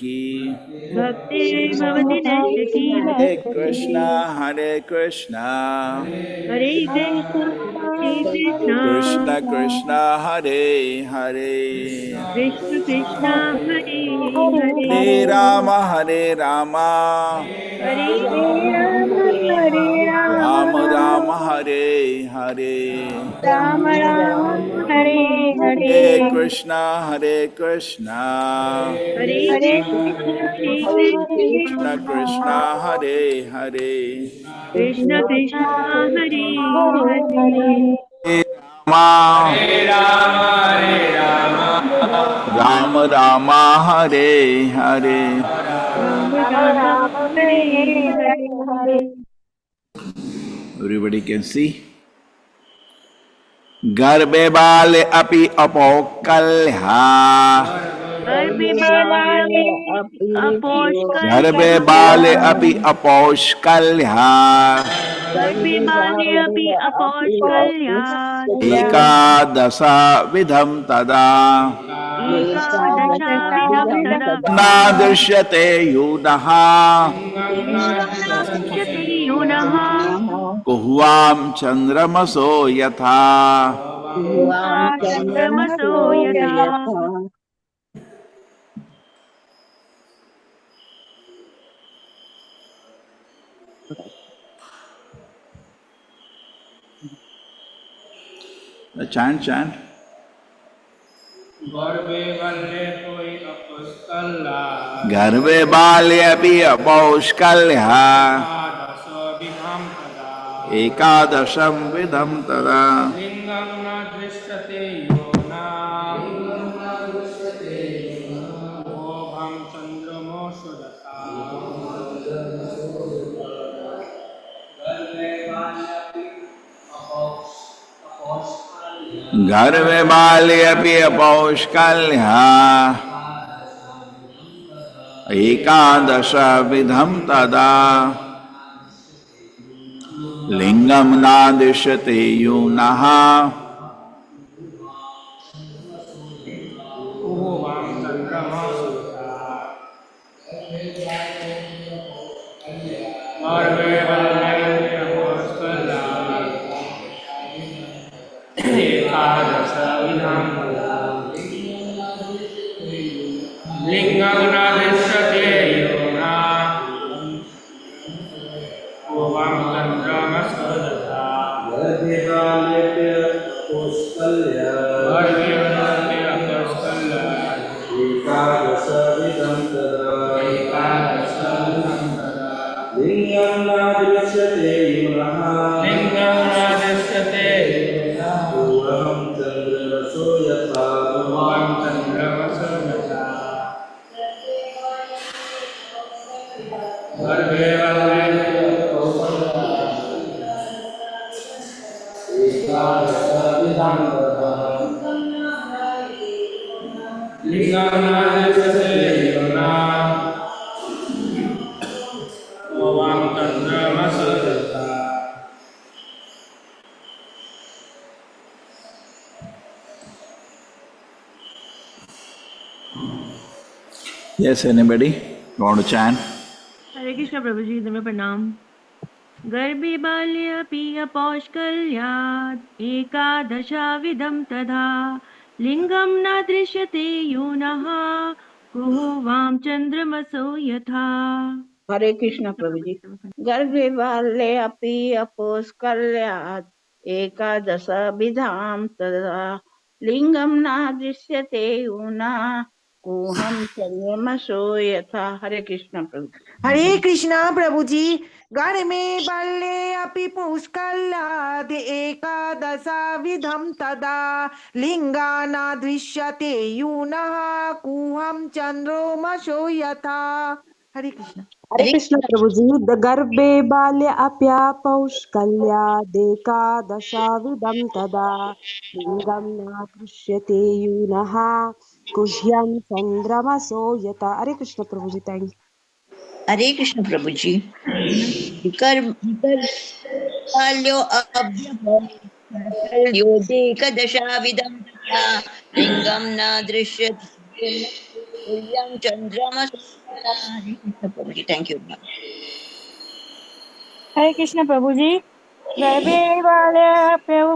की, भक्तिर्भवति नश्य की। हरे कृष्णा हरे कृष्णा हरे कृष्णा कृष्ण कृष्ण हरे हरे, कृष्ण कृष्णा हरे हरे, हरे राम हरे राम हरे राम राम, राम हरे हरे, राम राम हरे हरे, हरे कृष्णा हरे कृष्णा हरे कृष्ण कृष्णा, कृष्ण हरे हरे, कृष्ण कृष्णा हरे हरे, हरे Ram Ram Hare Hare. Ram Ram Hare Hare. Everybody can see. गर्भे बाले अपि अपौकल्हा, गर्भे बाले गर्भे अपौष्कल्यः, बाले अपि अपौष्कल्हा, गर्भे बाले अपि अपौष्कल्यात्, एकादश विधं तदा एकादशाविधं तदा, न दृश्यते यूनः लिङ्गं न दृश्यते योनः, कुह्वां चन्द्रमसो यथा। गुहां चन्द्रमसो यथा। Chant. गर्भे बाले अपि अपौष्कल्यः एकादशं विधं तदा लिंगं न दृश्यते योगं चंद्रमसो यथा। गर्भे बाले अपि अपौष्कल्यः एकादश विधं तदा लिंगं न दृश्यते यूनः लिंगं न दृश्यते योनः कुह्वां चन्द्रमसो यथा। गर्भे बाले एकादशविधं तदा लिंगं न दृश्यते योनः कुह्वां चन्द्रमसो यथा। गर्भे बाले एकादशविधं तदा लिंगं न दृश्यते योनः कुह्वां चन्द्रमसो यथा। Yes, anybody want to chant? हरे कृष्ण प्रभु जी, तुम्हें प्रणाम। गर्भे बाल्ये अपि अपौष्कल्यात्, एकादशाविधं तदा, लिङ्गं न दृश्यते योनः, गुहोवां चन्द्रमसो यथा। हरे कृष्ण प्रभु जी। गर्भे बाले अपि अपोस्कल्यात् एकादश विधां तदा लिंगम न दृश्यते यूना कुहम चंद्रमसो यथा। हरे कृष्ण प्रभु। हरे कृष्णा प्रभु जी। गण में बल्ले अपि पुष्कलाद एकादशा विधम तदा लिंगा न दृश्यते यूनः कुहम चंद्रोमसो यथा। हरे कृष्ण। हरे कृष्ण प्रभु जी। गर्भे बाल्य अप्यापौष्कल्यादेकादशाविधं तदा लिंगं न दृश्यते यूनः गुह्यं चंद्रमसो यथा। हरे कृष्ण प्रभु जी। Thank you. हरे कृष्ण प्रभु जी। बाल्यो अभ्ययोदेकदशाविधं तथा लिंगं न दृश्यते Udyam Chandrama Suyata. Hare Krishna Prabhuji. Thank you. Hare Krishna Prabhuji. गर्भे बाले अपयो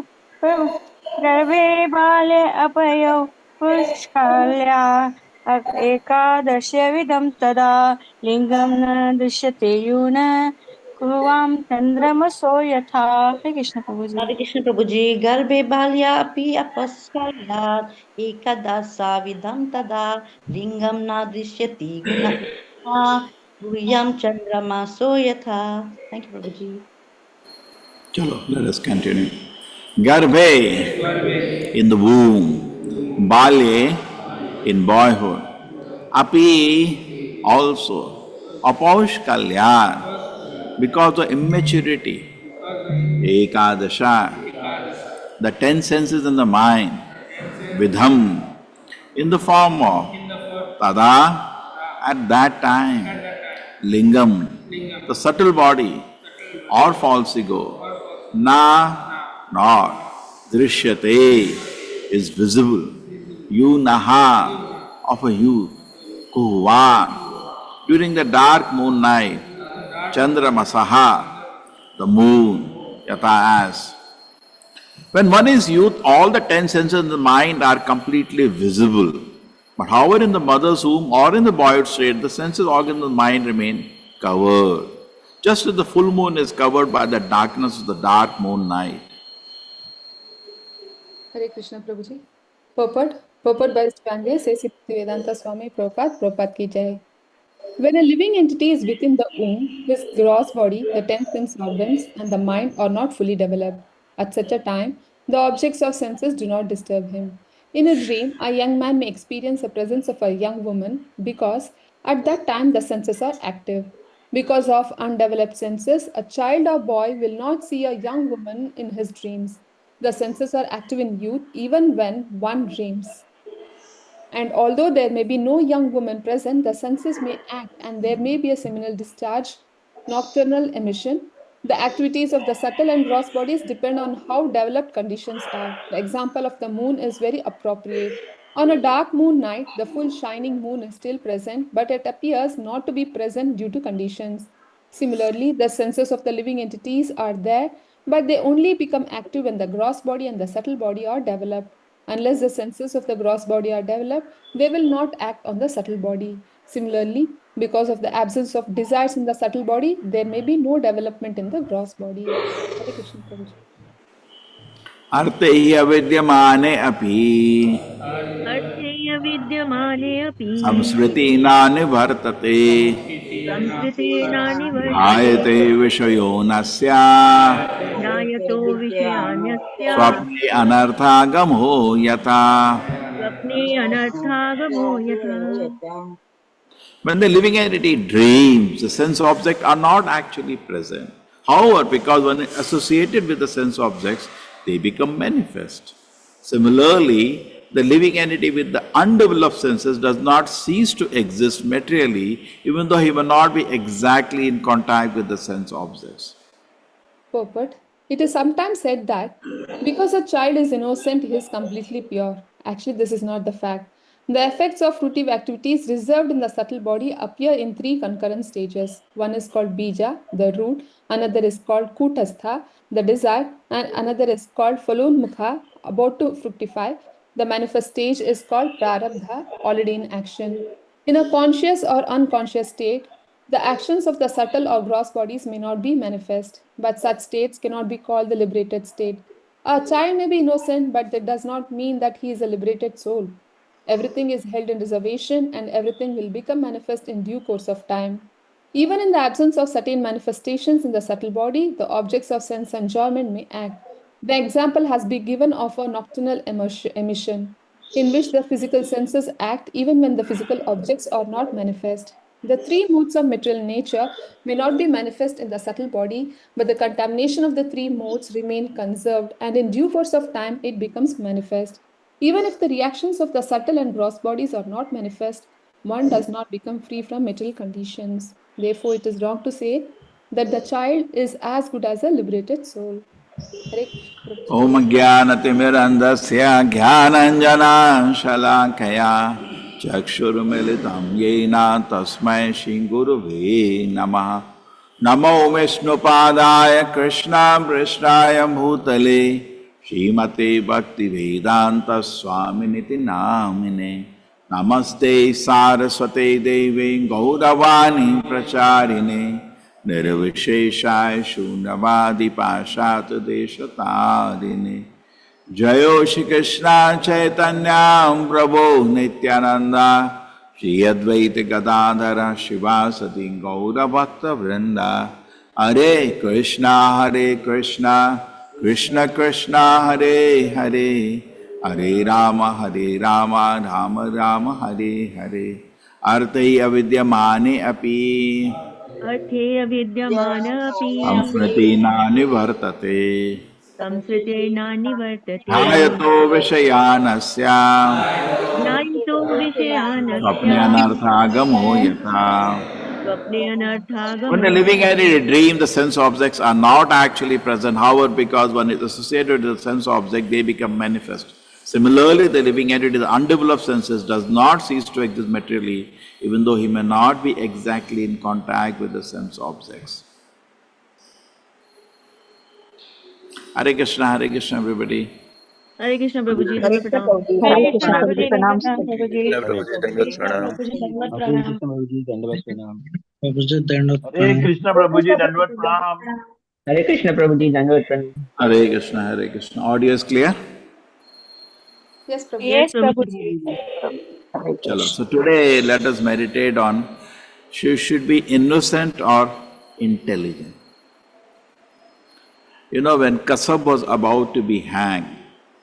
गर्भे बाले अपयो पुष्कल्या एकादशविधं तदा लिंगं न दृश्यते यून कुर्वां चन्द्रमसो यथा. Hare Krishna Prabhuji. Hare Krishna Prabhuji. Garbhe balya api apaskarya ekadasa vidham tada lingam na drishyati guna guhyam chandrama soyatha. Thank you, Prabhuji. Chalo, let us continue. Garbhe, in the womb. Balye, in boyhood. Api, also. Apaush kalyan, because of immaturity. Ekadasha, the 10 senses in the mind. Vidham, in the form of tada, at that time. Lingam, the subtle body or false ego. Na, not. Drishyate, is visible. You naha, of a youth. Kuhva, during the dark moon night. Chandra masaha, the moon. Yata, as. When one is youth, all the 10 senses in the mind are completely visible. But however, in the mother's womb or in the boyhood state, the senses organs of the mind remain covered. Just as the full moon is covered by the darkness of the dark moon night. Hare Krishna Prabhuji. Purport by Spangle says Vedanta Swami Prabhupada ki jai. When a living entity is within the womb, his gross body, the 10 sense organs, and the mind are not fully developed. At such a time, the objects of senses do not disturb him. In a dream, a young man may experience the presence of a young woman because at that time the senses are active. Because of undeveloped senses, a child or boy will not see a young woman in his dreams. The senses are active in youth even when one dreams. And although there may be no young woman present, the senses may act and there may be a seminal discharge, nocturnal emission. The activities of the subtle and gross bodies depend on how developed conditions are. The example of the moon is very appropriate. On a dark moon night, the full shining moon is still present, but it appears not to be present due to conditions. Similarly, the senses of the living entities are there, but they only become active when the gross body and the subtle body are developed. Unless the senses of the gross body are developed, they will not act on the subtle body. Similarly, because of the absence of desires in the subtle body, there may be no development in the gross body. Hare Krishna Prabhuji. Arte avidyamane api अर्थेय विद्यमाने अपि samsriti nani bhartate संस्कृतेनानिवर्तते ayate vishayo nasya ध्यायतो विषयान्यस्य swapne anarthagamo yata. स्वप्ने अनर्थागमो यथा. When the living entity dreams, the sense objects are not actually present. However, because when associated with the sense objects, they become manifest. Similarly, the living entity with the undeveloped senses does not cease to exist materially, even though he may not be exactly in contact with the sense objects. Purport. It is sometimes said that because a child is innocent, he is completely pure. Actually, this is not the fact. The effects of fruitive activities reserved in the subtle body appear in three concurrent stages. One is called bija, the root, another is called kutastha, the desire, and another is called falonmukha, about to fructify. The manifest stage is called prarabdha, already in action. In a conscious or unconscious state, the actions of the subtle or gross bodies may not be manifest, but such states cannot be called the liberated state. A child may be innocent, but that does not mean that he is a liberated soul. Everything is held in reservation and everything will become manifest in due course of time. Even in the absence of certain manifestations in the subtle body, the objects of sense enjoyment may act. The example has been given of a nocturnal emission, in which the physical senses act even when the physical objects are not manifest. The three modes of material nature may not be manifest in the subtle body, but the contamination of the three modes remain conserved, and in due course of time it becomes manifest. Even if the reactions of the subtle and gross bodies are not manifest, one does not become free from material conditions. Therefore, it is wrong to say that the child is as good as a liberated soul. Hare Krishna Prabhuji. Om jnanatimirandasya jnananjana shalakaya Chakshurumilitam yena tasmai shingurave namaha. Namo Vishnupadaya Krishna Prishnaya Bhutale Srimate Bhakti Vedanta Swaminiti Namine. Namaste Saraswate Devi Gauravani Pracharine Nirvisheshaya Shunyavadi Pashat Deshatarine. Jayo Shri Krishna Chaitanya Prabhu Nityananda Shri Advaita Gadadhara Shivasati Gaura Bhakta Vrinda. Hare Krishna Krishna Krishna Hare Hare Hare Rama Rama Rama Hare Hare. Artai avidyamane api अर्थे अविद्यमानपि samsritina nivartate संसृतेन निवर्तते Hayato Vishayanasya ज्ञायतो विषयानस्य Swapnyanarthagamo yata. स्वप्ने When the अनर्थागमो living entity dream, the sense objects are not actually present. However, because one is associated with the sense object, they become manifest. Similarly, the living entity, the undeveloped senses, does not cease to exist materially, even though he may not be exactly in contact with the sense objects. Hare Krishna, everybody. हरे कृष्ण प्रभु जी हरे दंडवत कृष्ण प्रणाम प्रभु जी, हरे हरे कृष्ण कृष्ण प्रभु प्रभु जी, जी, प्रणाम प्रणाम प्रभु जी। प्रभु जी दंडवत प्रणाम। प्रभु जी दंडवत हरे प्रणाम। कृष्ण प्रभु जी दंडवत प्रणाम। प्रभु जी दंडवत हरे प्रणाम। कृष्ण प्रभु जी दंडवत प्रणाम। हरे कृष्ण प्रभु जी, दंडवत प्रणाम। Hare Krishna, Hare Krishna. Audio is clear? Yes, Prabhu. Yes yes Prabhu Prabhu ji. जी। Hare Chalo. Krishna. So today let us meditate on she should be innocent or intelligent. You know, when Kasab was about to be hanged,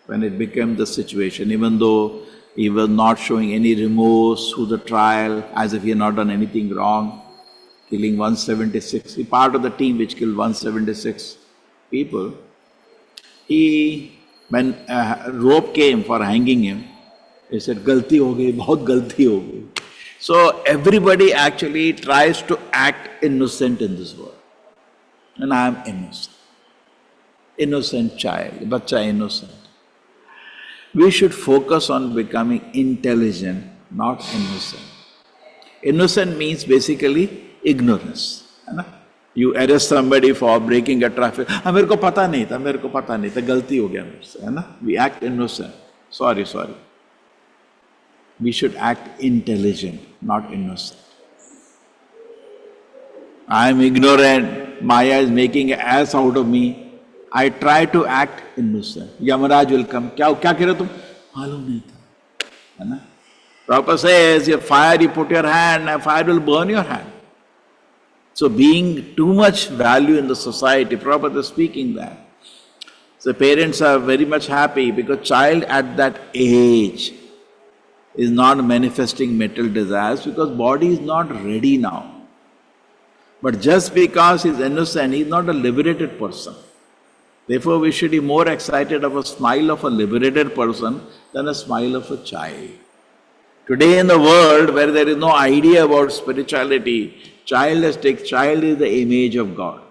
when it became the situation, even though he was not showing any remorse through the trial, as if he had not done anything wrong, killing 176, he part of the team which killed 176 people, when rope came for hanging him, he said, "Galti ho gayi, bahut galti ho gayi." So everybody actually tries to act innocent in this world. And I am innocent. Innocent child, bacha innocent. We should focus on becoming intelligent, not innocent. Innocent means basically ignorance. है ना? You arrest somebody for breaking a traffic. हाँ मेरे को पता नहीं था, गलती हो गया मुझसे, है ना? We act innocent. Sorry. We should act intelligent, not innocent. I am ignorant. Maya is making an ass out of me. I try to act innocent. Yamaraj will come. क्या कह रहे तुम? मालूम नहीं था, है ना? Prabhupada says, if fire you put your hand, and fire will burn your hand. So being too much value in the society, Prabhupada is speaking that. So parents are very much happy because child at that age is not manifesting material desires because body is not ready now. But just because he is innocent, he is not a liberated person. Therefore, we should be more excited of a smile of a liberated person than a smile of a child. Today in the world where there is no idea about spirituality, child is the image of God.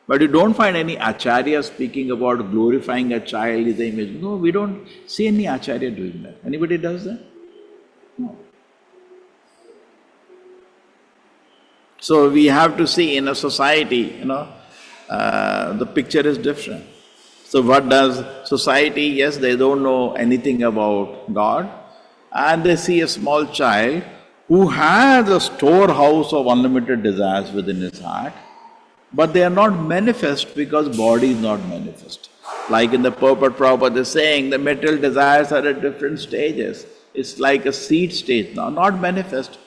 But you don't find any acharya speaking about glorifying a child is the image. No, we don't see any acharya doing that. Anybody does that? No. So we have to see in a society, the picture is different. So what does society? Yes, they don't know anything about God, and they see a small child who has a storehouse of unlimited desires within his heart, but they are not manifest because body is not manifest. Like in the purport Prabhupada is saying, the material desires are at different stages. It's like a seed stage now, not manifest.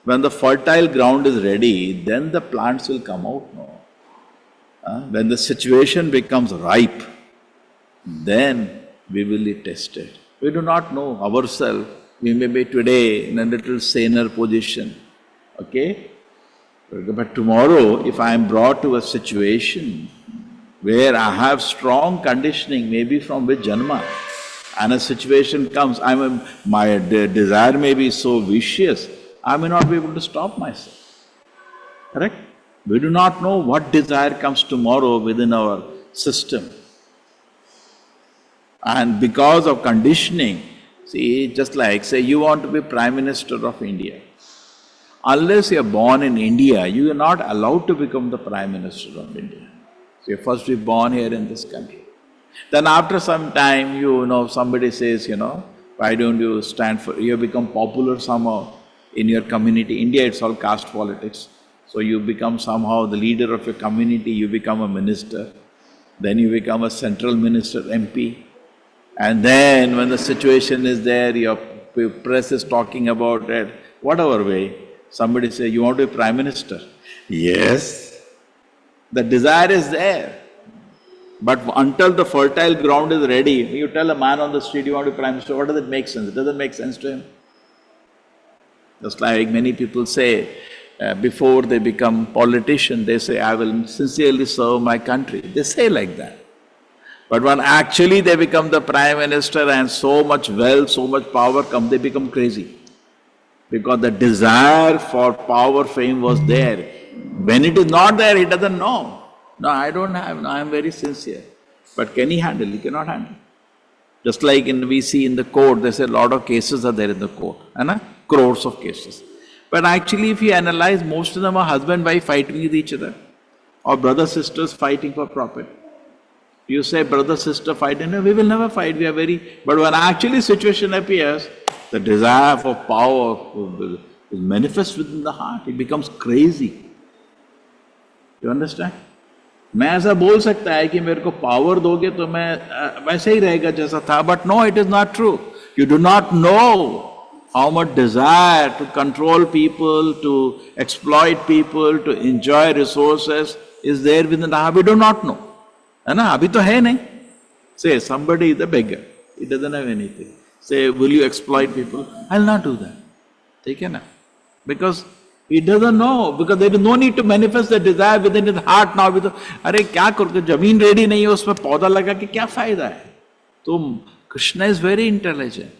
When the fertile ground is ready, then the plants will come out now. When the situation becomes ripe, then we will be tested. We do not know ourselves. We may be today in a little saner position, okay? But tomorrow, if I am brought to a situation where I have strong conditioning, maybe from which janma, and a situation comes, my desire may be so vicious, I may not be able to stop myself. Correct? We do not know what desire comes tomorrow within our system. And because of conditioning, See, just like, say, you want to be Prime Minister of India. Unless you are born in India, you are not allowed to become the Prime Minister of India. So you first be born here in this country. Then after some time, somebody says, why don't you stand for, you become popular somehow in your community. India, it's all caste politics. So you become somehow the leader of your community, you become a minister. Then you become a central minister, MP. And then when the situation is there, your press is talking about it, whatever way, somebody say, you want to be Prime Minister? Yes. The desire is there. But until the fertile ground is ready, you tell a man on the street you want to be Prime Minister, what does it make sense? It doesn't make sense to him. Just like many people say, before they become politicians, they say, I will sincerely serve my country. They say like that. But when actually they become the Prime Minister and so much wealth, so much power comes, they become crazy. Because the desire for power, fame was there. When it is not there, he doesn't know. No, I don't have, no, I am very sincere. But can he handle? He cannot handle. Just like we see in the court, there's a lot of cases are there in the court, crores of cases. But actually if you analyze, most of them are husband-wife fighting with each other, or brother-sisters fighting for profit. You say brother-sister fighting, no, we will never fight, we are very… But when actually situation appears, the desire for power is manifest within the heart, it becomes crazy. You understand? मैं ऐसा बोल सकता है कि मेरे को power दोगे तो मैं वैसे ही रहेगा जैसा था, but no, it is not true. You do not know how much desire to control people, to exploit people, to enjoy resources is there within the heart. We do not know. है ना? अभी तो है नहीं. Say somebody is a beggar, he doesn't have anything. Say, will you exploit people? I'll not do that. ठीक है ना? Because he doesn't know, because there is no need to manifest the desire within his heart now. अरे क्या करोगे, जमीन ready नहीं है, उसमें पौधा लगा के क्या फायदा है? तो Krishna is very intelligent.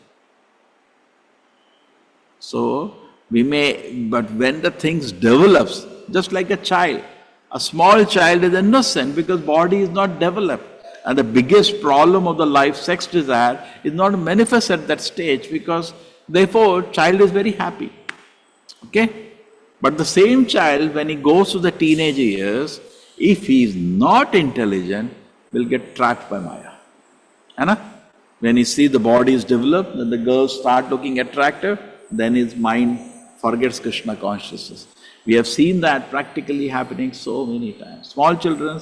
So we may, but when the things develops, just like a child, a small child is innocent because body is not developed. And the biggest problem of the life, sex desire, is not manifest at that stage because therefore child is very happy. Okay? But the same child, when he goes to the teenage years, if he is not intelligent, will get trapped by Maya. When he sees the body is developed, then the girls start looking attractive, then his mind forgets Krishna consciousness. We have seen that practically happening so many times. Small children,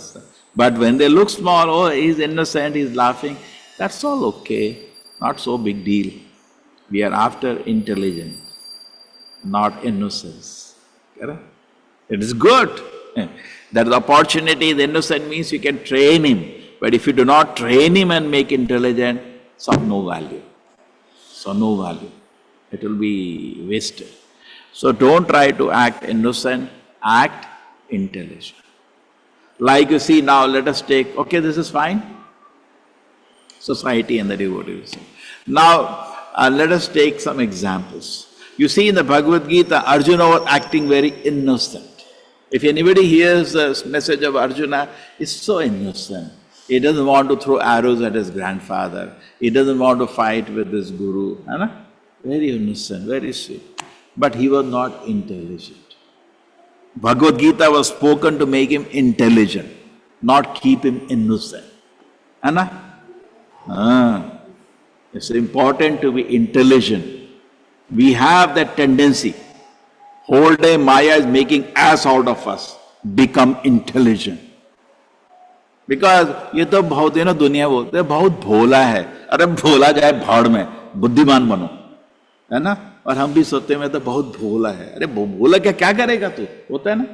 but when they look small, oh, he's innocent, he's laughing, that's all okay, not so big deal. We are after intelligence, not innocence. It is good. That opportunity, the innocent means you can train him. But if you do not train him and make intelligent, it's of no value. So no value. It will be wasted. So don't try to act innocent, act intelligent. Like you see now, let us take, okay, this is fine. Society and the devotees. Now, let us take some examples. You see in the Bhagavad Gita, Arjuna was acting very innocent. If anybody hears the message of Arjuna, he's so innocent. He doesn't want to throw arrows at his grandfather. He doesn't want to fight with his guru. Very innocent, very sweet. But he was not intelligent. Bhagavad Gita was spoken to make him intelligent, not keep him innocent. It's important to be intelligent. We have that tendency. Whole day Maya is making ass out of us. Become intelligent. Because ये तो बहुत है ना, दुनिया बोलते हैं बहुत भोला है. अरे भोला जाए भाड़ में, बुद्धिमान बनो, है ना? और हम भी सोचते हैं मैं तो बहुत भोला है. अरे भोला क्या करेगा तू? होता है ना?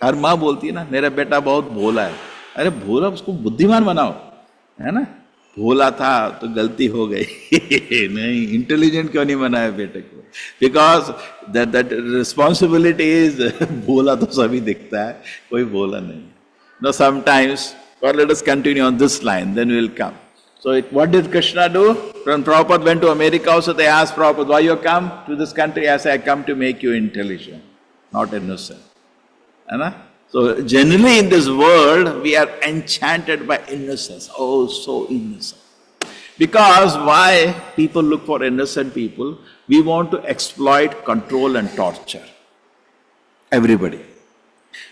हर माँ बोलती है ना, मेरा बेटा बहुत भोला है. अरे भोला, उसको बुद्धिमान बनाओ, है ना? भोला था तो गलती हो गई. नहीं, इंटेलिजेंट क्यों नहीं बनाया बेटे को? बिकॉज दैट रिस्पॉन्सिबिलिटी इज, भोला तो सभी दिखता है, कोई भोला नहीं. Know sometimes, or let us continue on this line, then we will come. So what did Krishna do? When Prabhupada went to America also, they asked Prabhupada, why you come to this country? I say, I come to make you intelligent, not innocent. So generally in this world, we are enchanted by innocence. Oh, so innocent. Because why people look for innocent people? We want to exploit, control and torture everybody.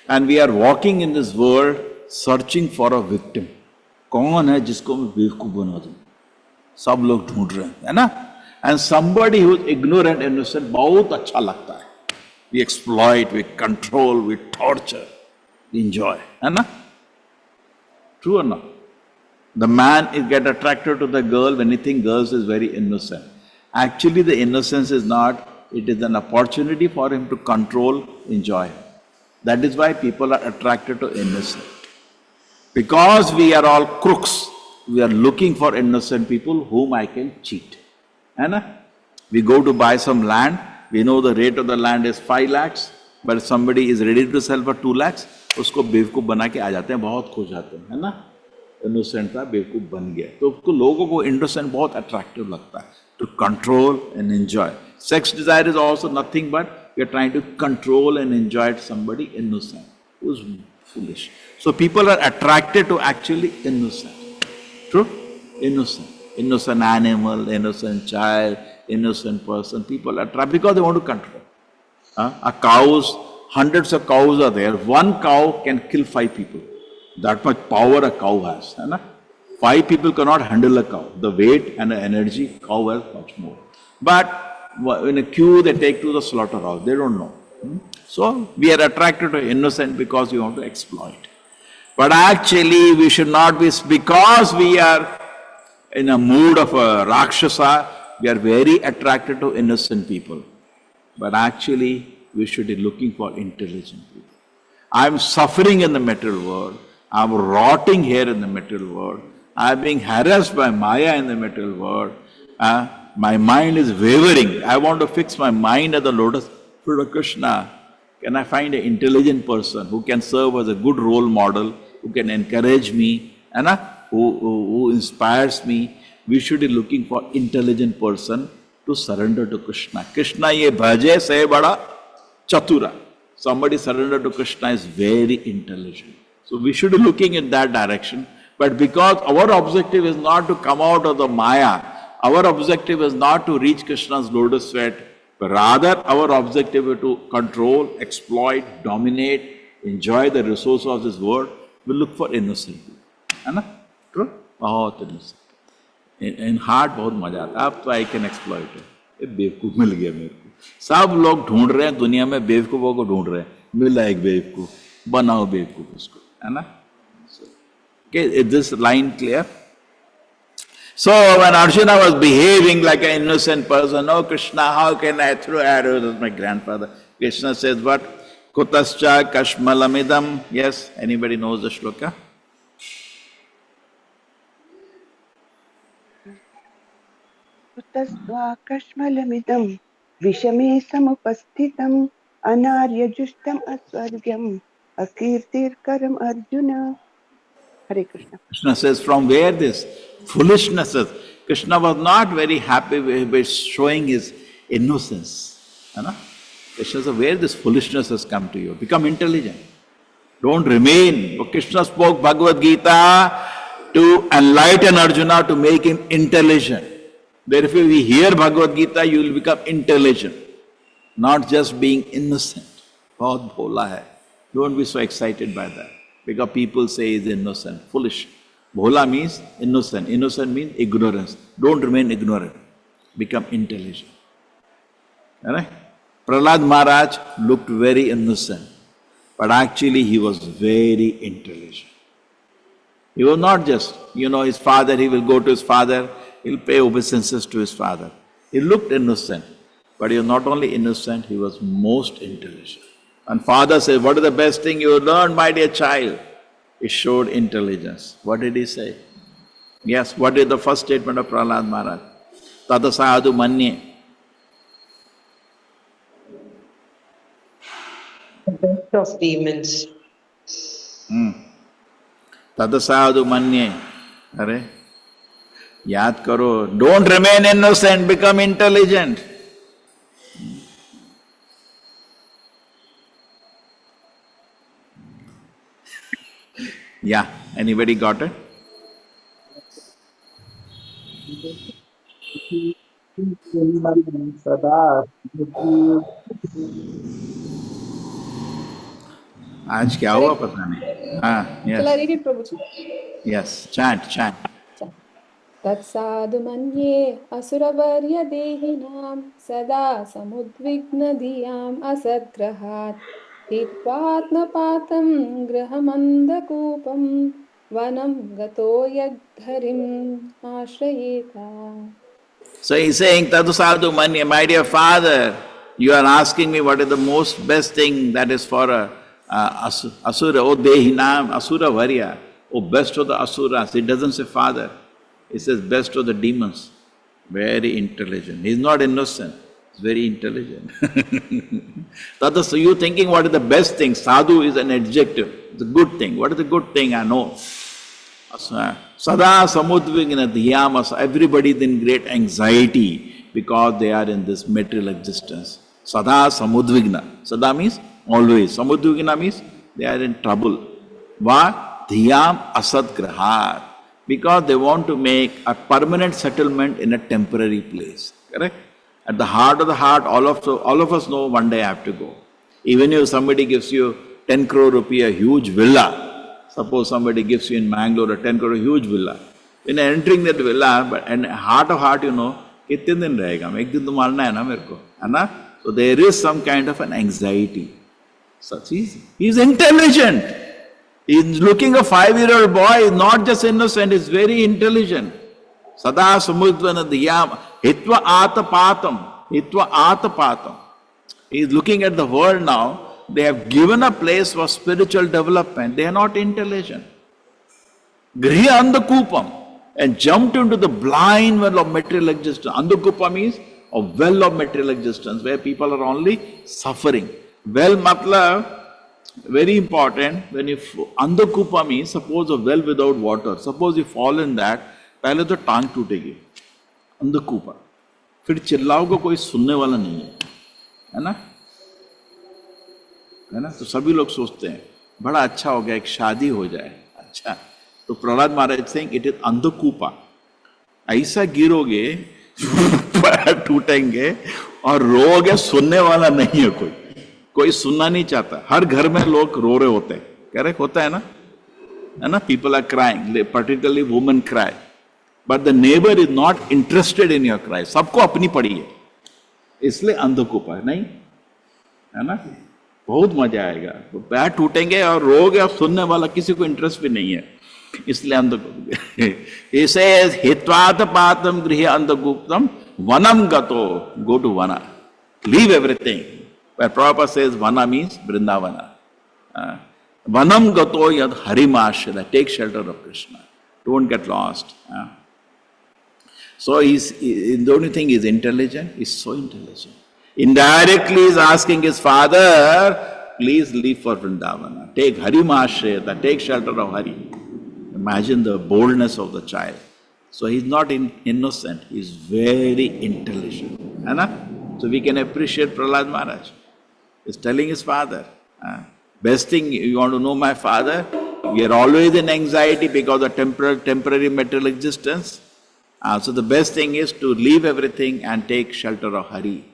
And we are walking in this world searching for a victim. कौन है जिसको मैं बेवकूफ बना दूं? सब लोग ढूंढ रहे हैं, है ना? And somebody who is ignorant, innocent, बहुत अच्छा लगता है. We exploit, we control, we torture, we enjoy, है ना? True or not? The man is get attracted to the girl when he thinks girls is very innocent. Actually, the innocence is not. It is an opportunity for him to control, enjoy. That is why people are attracted to innocent. Because we are all crooks, we are looking for innocent people whom I can cheat. है ना? We go to buy some land, we know the rate of the land is 5 lakhs, but somebody is ready to sell for 2 lakhs, उसको बेवकूफ़ बना के आ जाते हैं, बहुत खुश जाते हैं, है ना? Innocent था, बेवकूफ़ बन गया. तो उसको लोगों को innocent बहुत attractive लगता है, to control and enjoy. Sex desire is also nothing but we are trying to control and enjoy somebody innocent, who's foolish. So people are attracted to actually innocent. True? Innocent. Innocent animal, innocent child, innocent person. People are attracted because they want to control. A cows, hundreds of cows are there. One cow can kill 5 people. That much power a cow has. Hai na? 5 people cannot handle a cow. The weight and the energy, cow has much more. But in a queue, they take to the slaughterhouse. They don't know. So we are attracted to innocent because we want to exploit. But actually, we should not be, because we are in a mood of a Rakshasa, we are very attracted to innocent people. But actually, we should be looking for intelligent people. I am suffering in the material world. I am rotting here in the material world. I am being harassed by Maya in the material world. My mind is wavering. I want to fix my mind at the lotus foot of Krishna. Can I find an intelligent person who can serve as a good role model, who can encourage me, and who inspires me? We should be looking for intelligent person to surrender to Krishna. Krishna ye bhaje se bada chatura. Somebody surrender to Krishna is very intelligent. So we should be looking in that direction. But because our objective is not to come out of the Maya, our objective is not to reach Krishna's lotus feet, but rather our objective is to control, exploit, dominate, enjoy the resources of this world. We look for innocent people. है ना? True? बहुत innocent. In heart बहुत मजा आता है. अब तो I can exploit it. ये बेवकूफ मिल गया मेरे को. सब लोग ढूंढ रहे हैं दुनिया में, बेवकूफों को ढूंढ रहे हैं. मिला एक बेवकूफ, बनाओ बेवकूफ उसको, है ना? Okay, is this line clear? So when Arjuna was behaving like an innocent person, oh Krishna, how can I throw arrows at my grandfather? Krishna says what? Kutascha kashmalamidam. Yes, anybody knows the shloka? कुतस्त्वा कश्मलमिदं विषमे समुपस्थितम् अनार्यजुष्टम् अस्वर्ग्यम् अकीर्तिर्करम् Arjun. Hare Krishna. Krishna says, from where this foolishness is? Krishna was not very happy with showing his innocence. You know? Krishna says, where this foolishness has come to you? Become intelligent. Don't remain. Krishna spoke Bhagavad Gita to enlighten Arjuna, to make him intelligent. Therefore, we hear Bhagavad Gita, you will become intelligent. Not just being innocent. Bahut bhola hai. Don't be so excited by that. Because people say he's innocent, foolish. Bhola means innocent. Innocent means ignorance. Don't remain ignorant. Become intelligent. Alright? Prahlad Maharaj looked very innocent, but actually he was very intelligent. He was not just, his father, he will go to his father, he'll pay obeisances to his father. He looked innocent, but he was not only innocent, he was most intelligent. And father says, what is the best thing you learned, my dear child? He showed intelligence. What did he say? Yes, what is the first statement of Prahlad Maharaj? Tata sadhu manye. The best of demons. Tata sadhu manye. Are? Yaad karo. Don't remain innocent, become intelligent. Yeah, anybody got it? आज क्या हुआ पता नहीं. Shall I Yes. read it, Prabhuji? Yes. Chant. तत्साधु मन्ये असुरवर्यदेहिनां सदा समुद्विग्नधियाम् असद्ग्रहात् हित्वात्मपातं गृहमन्धकूपं वनं गतो यद्धरिम् आश्रयेता. So he's saying, Tadu sadhu manya, my dear father, you are asking me what is the most best thing that is for a asura, oh dehinam, asura varya, oh best of the asuras. It doesn't say father, it says best of the demons. Very intelligent. He's not innocent, he's very intelligent. Tadu, so you thinking what is the best thing? Sadhu is an adjective, it's a good thing. What is the good thing? I know. Sada samudvigna dhiyamas, everybody is in great anxiety because they are in this material existence. Sada samudvigna. Sada means always. Samudvigna means they are in trouble. Why? Dhiyam asadgrahat. Because they want to make a permanent settlement in a temporary place. Correct? At the heart of the heart, all of us know one day I have to go. Even if somebody gives you 10 crore rupee, a huge villa, suppose somebody gives you in Mangalore a 10 crore huge villa. When entering that villa, but and heart of heart, you know, kitne din rahega? Ek din to marna hai na mere ko, hai na? So there is some kind of an anxiety. Such easy. He is intelligent. He is looking a 5-year-old boy, is not just innocent, he is very intelligent. Sada samudvana dhyam hitva atapatam. He is looking at the world now. They have given a place for spiritual development. They are not intelligent. Griha andakupam, and jumped into the blind well of material existence. Andakupa means a well of material existence where people are only suffering. Well matlab, very important, when if andakupa means suppose a well without water. Suppose you fall in that, पहले तो टांग टूटेगी. अंधकूपा. फिर चिल्लाओगे कोई सुनने वाला नहीं है ना? है ना? तो सभी लोग सोचते हैं बड़ा अच्छा हो गया एक शादी हो जाए. अच्छा, तो प्रहलाद महाराज सेइंग इट इज अंधकूपा. ऐसा गिरोगे पैर टूटेंगे और रोगे, सुनने वाला नहीं है कोई सुनना नहीं चाहता. हर घर में लोग रो रहे होते हैं. करेक्ट होता है ना? People are crying, particularly women cry, but the neighbour is not interested in your cry. सबको अपनी पड़ी है, इसलिए अंधकूपा है. नहीं है ना? बहुत मजा आएगा. तो पैर टूटेंगे और रोगे और सुनने वाला किसी को इंटरेस्ट भी नहीं है, इसलिए अंधकूप. इसे हित्वात पातम गृह अंधगुप्तम वनम गतो, गो टू वना, leave everything. Where Prabhupada says vana means Vrindavana. Vanam gato yad harimashra, take shelter of Krishna. Don't get lost. So the only thing is intelligent, he's so intelligent. Indirectly he's asking his father, please leave for Vrindavana. Take harimashra, take shelter of Hari. Imagine the boldness of the child. So he's not innocent, he's very intelligent. So we can appreciate Prahlad Maharaj. He's telling his father, best thing, you want to know my father? We are always in anxiety because of temporary material existence. So the best thing is to leave everything and take shelter of Hari.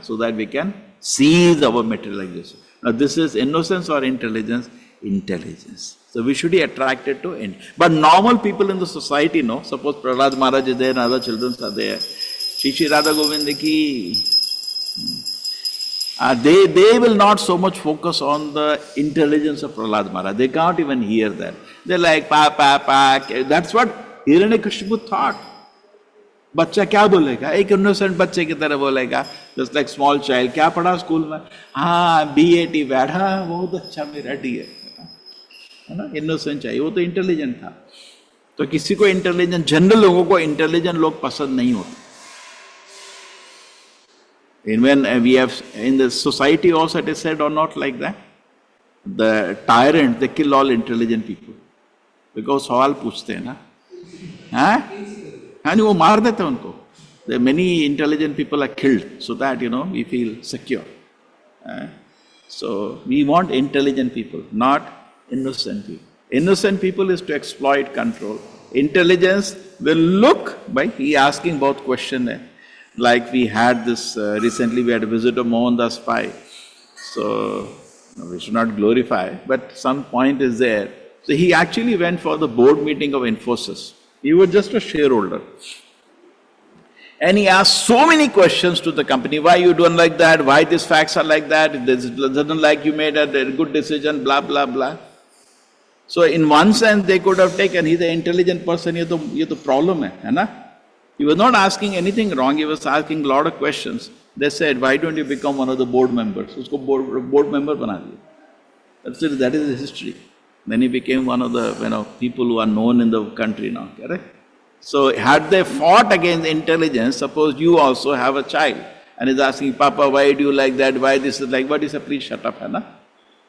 So that we can seize our material existence. Now this is innocence or intelligence? Intelligence. So we should be attracted to it. But normal people in the society, no? Suppose Prahlad Maharaj is there and other children are there. Shri Radha Govinda ki, they will not so much focus on the intelligence of Prahlad Maharaj. They can't even hear that. They're like, pa. That's what Hiranyakashipu thought. बच्चा क्या बोलेगा? एक innocent बच्चे की तरह बोलेगा, just like small child. क्या पढ़ा स्कूल में? हाँ BAT बैठा, बहुत अच्छा मेरा डी है ना? इनोसेंट चाहिए. वो तो इंटेलिजेंट था. तो किसी को इंटेलिजेंट, जनरल लोगों को इंटेलिजेंट लोग पसंद नहीं होते. And when we have in the society also it is said or not like that, the tyrant they kill all intelligent people because सवाल पूछते हैं ना, हाँ, वो मार देते हैं उनको. The many intelligent people are killed so that we feel secure. So we want intelligent people, not innocent people. Innocent people is to exploit, control. Intelligence will look by he asking both question. Like we had this, recently we had a visit of Mohandas Pai. So, we should not glorify, but some point is there. So he actually went for the board meeting of Infosys. He was just a shareholder. And he asked so many questions to the company. Why you doing like that? Why these facts are like that? This doesn't like you made a good decision, blah, blah, blah. So in one sense, they could have taken, he's an intelligent person, ये तो problem है ना? He was not asking anything wrong, he was asking a lot of questions. They said, why don't you become one of the board members? उसको board member बना दिया. That is the history. Then he became one of the people who are known in the country now, correct? So had they fought against intelligence, suppose you also have a child and is asking, Papa, why do you like that? Why this is like, what is a please shut up, hai na?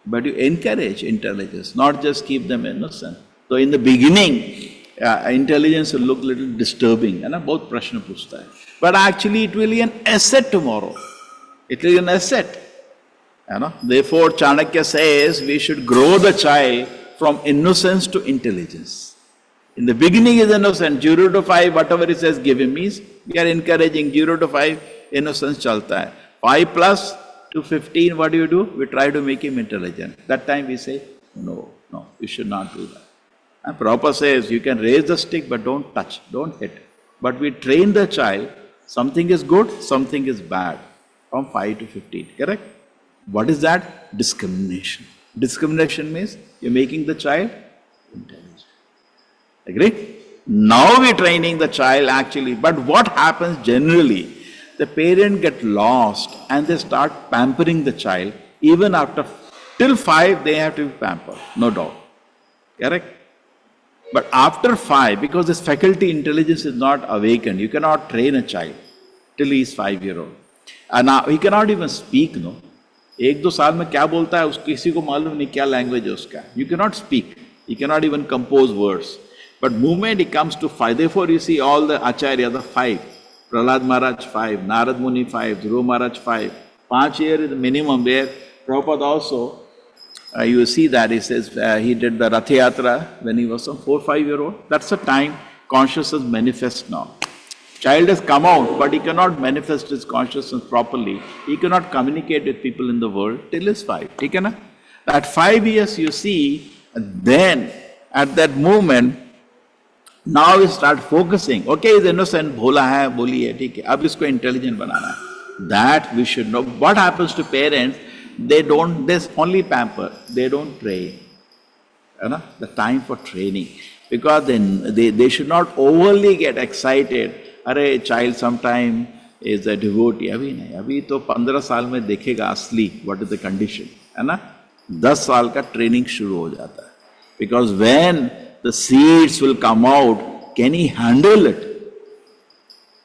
But you encourage intelligence, not just keep them innocent. So in the beginning, intelligence will look a little disturbing, है ना? बहुत प्रश्न पूछता है. But actually it will be an asset tomorrow. It will be an asset. You know? Therefore Chanakya says we should grow the child from innocence to intelligence. In the beginning is innocent, 0 to 5, whatever it says give him, means we are encouraging 0 to 5, innocence chalta hai. 5 plus to 15, what do? We try to make him intelligent. That time we say, no, you should not do that. And Prabhupada says, you can raise the stick but don't touch, don't hit. But we train the child, something is good, something is bad, from 5 to 15, correct? What is that? Discrimination. Discrimination means you're making the child intelligent. Agree? Now we're training the child actually, but what happens generally? The parent get lost and they start pampering the child. Even after, till 5 they have to be pampered, no doubt. Correct? But after 5, because this faculty intelligence is not awakened, you cannot train a child till he is 5-year-old. And now he cannot even speak, no? 1-2 साल में क्या बोलता है उसको किसी को मालूम नहीं क्या language है उसका. You cannot speak. He cannot even compose words. But moment it comes to 5, therefore you see all the Acharya, the 5. Prahlad Maharaj 5, Narad Muni 5, Dhruva Maharaj 5. 5 years is the minimum where Prabhupada also, you see that he says he did the Rath Yatra when he was some 4-5-year-old. That's the time consciousness manifests now. Child has come out, but he cannot manifest his consciousness properly. He cannot communicate with people in the world till he's 5. Okay, na? At 5 years you see, then at that moment, now we start focusing. Okay, he's innocent, bhola hai, boli hai, theek hai. Ab isko intelligent banana hai. That we should know. What happens to parents? They only pamper, they don't train. You know, the time for training. Because they should not overly get excited. Arey, child sometime is a devotee. Abhi nahi, abhi to 15 saal mein dekhega asli, what is the condition. है ना? 10 साल का training शुरू हो जाता है. Because when the seeds will come out, can he handle it?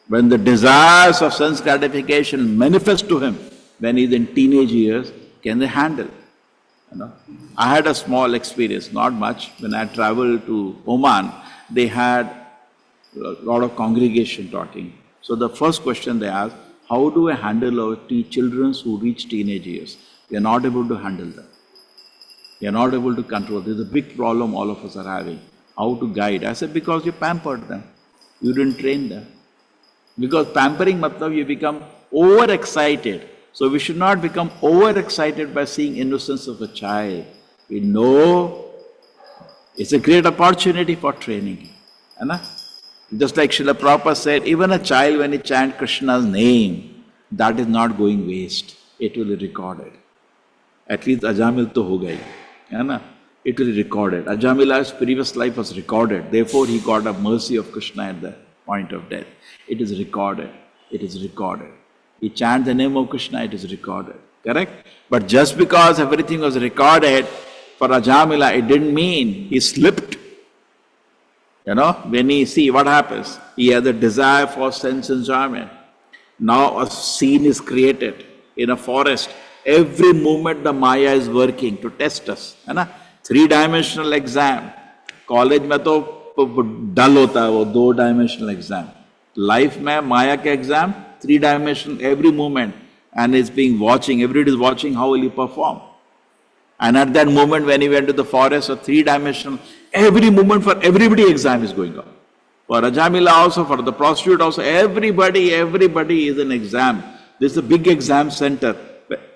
When the desires of sense gratification manifest to him, when he is in teenage years, can they handle? You know? I had a small experience, not much. When I traveled to Oman, they had a lot of congregation talking. So the first question they asked, how do I handle our children who reach teenage years? We are not able to handle them. We are not able to control. There's a big problem all of us are having. How to guide? I said, because you pampered them. You didn't train them. Because pampering matlab you become overexcited. So we should not become overexcited by seeing innocence of a child. We know it's a great opportunity for training. Just like Srila Prabhupada said, even a child when he chants Krishna's name, that is not going waste. It will be recorded. At least Ajamil to ho gayi. It will be recorded. Ajamila's previous life was recorded. Therefore, he got a mercy of Krishna at the point of death. It is recorded. It is recorded. He chants the name of Krishna, it is recorded. Correct? But just because everything was recorded for Ajamila, it didn't mean he slipped. You know, when he see what happens, he has a desire for sense enjoyment. Now a scene is created in a forest. Every moment the Maya is working to test us. है ना? 3-dimensional exam. College में तो dull होता है वो 2-dimensional exam. Life में Maya के exam 3-dimensional every moment, and it's being watching. Everybody is watching how will he perform. And at that moment when he went to the forest, a 3-dimensional, every moment for everybody exam is going on. For Ajamila also, for the prostitute also, everybody is in exam. This is a big exam center.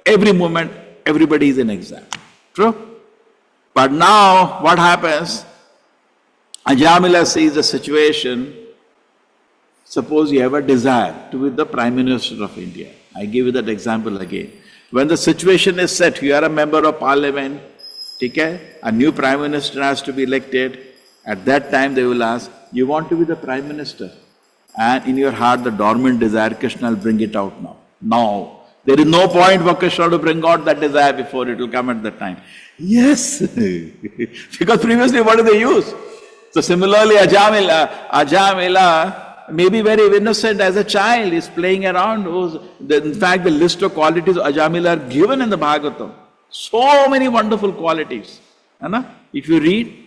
Every moment, everybody is in exam. True? But now, what happens? Ajamila sees the situation. Suppose you have a desire to be the Prime Minister of India. I give you that example again. When the situation is set, you are a member of parliament, okay? A new Prime Minister has to be elected. At that time, they will ask, you want to be the Prime Minister? And in your heart, the dormant desire, Krishna will bring it out now. Now. There is no point for Krishna to bring out that desire before it will come at that time. Yes. Because previously, what did they use? So similarly, Ajamila may be very innocent as a child, is playing around. In fact, the list of qualities of Ajamila are given in the Bhagavatam. So many wonderful qualities. If you read,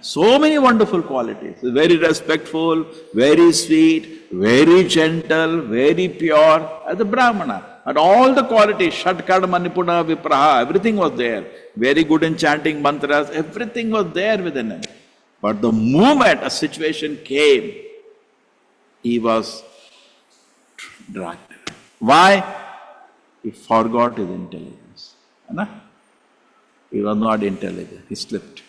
so many wonderful qualities. Very respectful, very sweet, very gentle, very pure, as a Brahmana. And all the qualities, Shatkad, Manipuna, Vipraha, everything was there. Very good in chanting mantras, everything was there within him. But the moment a situation came, he was dragged. Why? He forgot his intelligence. He was not intelligent, he slipped.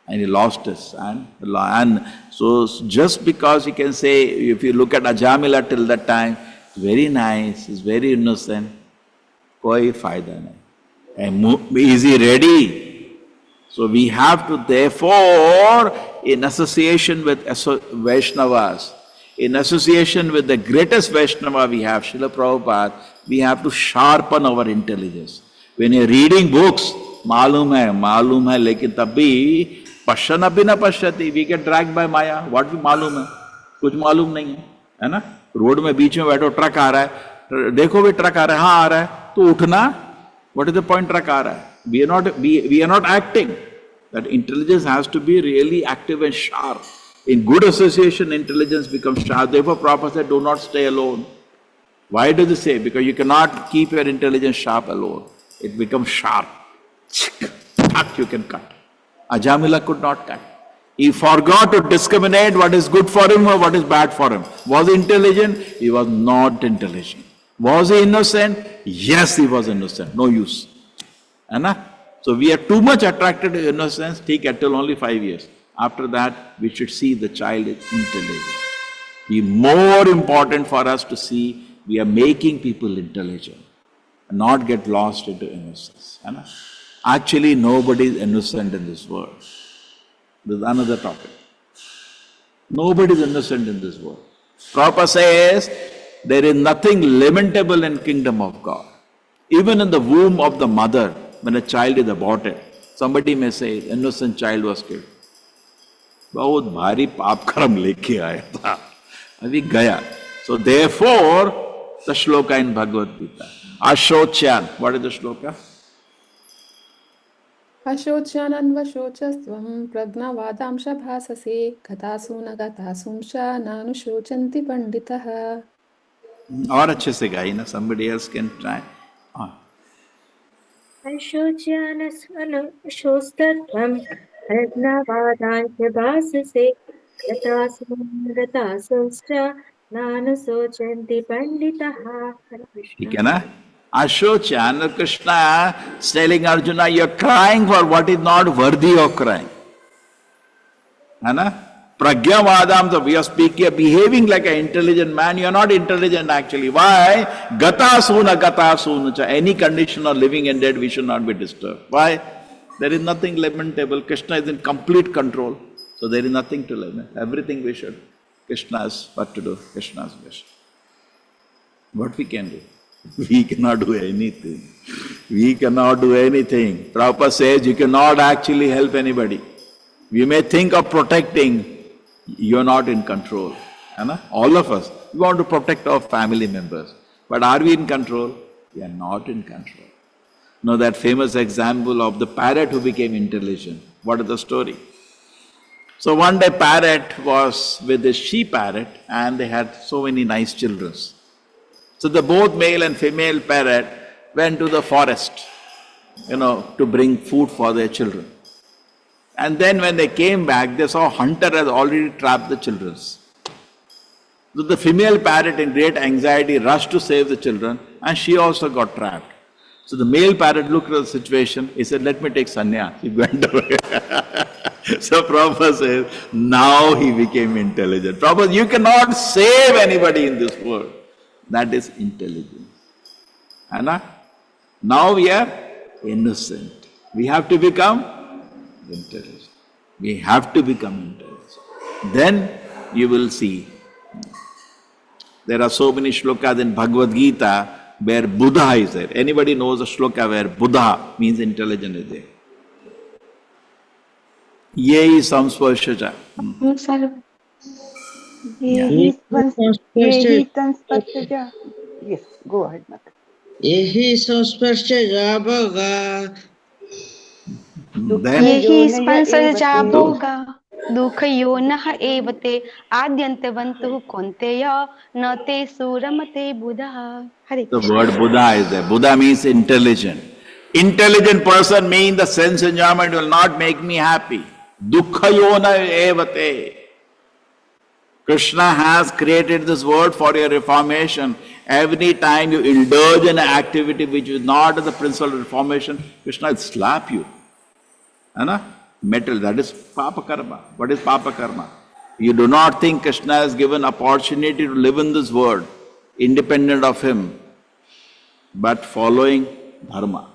And he lost his and so just because you can say, if you look at Ajamila till that time, very nice, he's very innocent, koi fayda nahi. And is he ready? So we have to therefore, in association with Vaishnavas, in association with the greatest Vaishnava we have, Srila Prabhupada, we have to sharpen our intelligence. When you're reading books, malum hai, lekin tabhi, Pashana bina pashyati, we get dragged by Maya. What we malum hai? Kuch malum nahi hai na? Road mein beech mein baitho, truck aa raha hai. Dekho bhi truck aa raha hai, haan aa raha hai. To uthna, what is the point truck aa raha hai? We are not acting. That intelligence has to be really active and sharp. In good association, intelligence becomes sharp. Therefore, Prabhupada said, do not stay alone. Why does he say? Because you cannot keep your intelligence sharp alone. It becomes sharp. You can cut. Ajamila could not cut. He forgot to discriminate what is good for him or what is bad for him. Was he intelligent? He was not intelligent. Was he innocent? Yes, he was innocent. No use. So we are too much attracted to innocence, take until only 5 years. After that, we should see the child is intelligent. Be more important for us to see we are making people intelligent and not get lost into innocence. Actually, nobody is innocent in this world. This is another topic. Nobody is innocent in this world. Prabhupada says, there is nothing lamentable in kingdom of God. Even in the womb of the mother, when a child is aborted, somebody may say, innocent child was killed. बहुत भारी पाप कर्म लेके आया था, अभी गया. So therefore, the shloka in Bhagavad Gita, Ashocyan. What is the shloka? Ashocyananvashocastvam pragnavadamsha bhasase gatasuna gatasumsha nanushocanti panditaha. और अच्छे से गाई ना, somebody else can try. Ashocyanasvanoshosthatvam Pragnavadantya bhasase Gatasumscha Nanusochanti Panditaha. ठीक है ना? Ashocyan, Krishna is telling Arjuna, you are crying for what is not worthy of crying. है ना? Pragyavadam, so we are speaking, behaving like an intelligent man. You are not intelligent actually. Why? Gatasuna, gatasuna. Any condition of living and dead, we should not be disturbed. Why? There is nothing lamentable. Krishna is in complete control. So there is nothing to lament. Everything we should. Krishna is what to do. Krishna's wish. What we can do? We cannot do anything. We cannot do anything. Prabhupada says you cannot actually help anybody. We may think of protecting. You are not in control. All of us, we want to protect our family members. But are we in control? We are not in control. Know that famous example of the parrot who became intelligent. What is the story? So one day parrot was with his she parrot and they had so many nice children. So the both male and female parrot went to the forest, to bring food for their children. And then when they came back, they saw hunter has already trapped the children. So the female parrot in great anxiety rushed to save the children, and she also got trapped. So the male parrot looked at the situation, he said, let me take sannyas. He went away. So Prabhupada says, now he became intelligent. Prabhupada, you cannot save anybody in this world. That is intelligence. Anna? Now we are innocent. We have to become intelligent. We have to become intelligent. Then you will see. There are so many shlokas in Bhagavad Gita where Buddha is there. Anybody knows a shloka where Buddha means intelligent is there? Yehi samsparshaja. Yehi tanspashaja. Yes, go ahead, Mata. Yehi samsparshaja bhoga. Yehi स्पर्शजा भोगा दुःखयो नः एवते आद्यन्तवन्तुः कौन्तेय न ते सुरमते बुधः. Hare The Krishna. word Buddha is there. Buddha means intelligent. Intelligent person means the sense enjoyment will not make me happy. Dukkhayona evate. Krishna has created this world for your reformation. Every time you indulge in an activity which is not the principle of reformation, Krishna will slap you. Anna? Metal, that is Papa Karma. What is Papa Karma? You do not think Krishna has given opportunity to live in this world, independent of him, but following Dharma.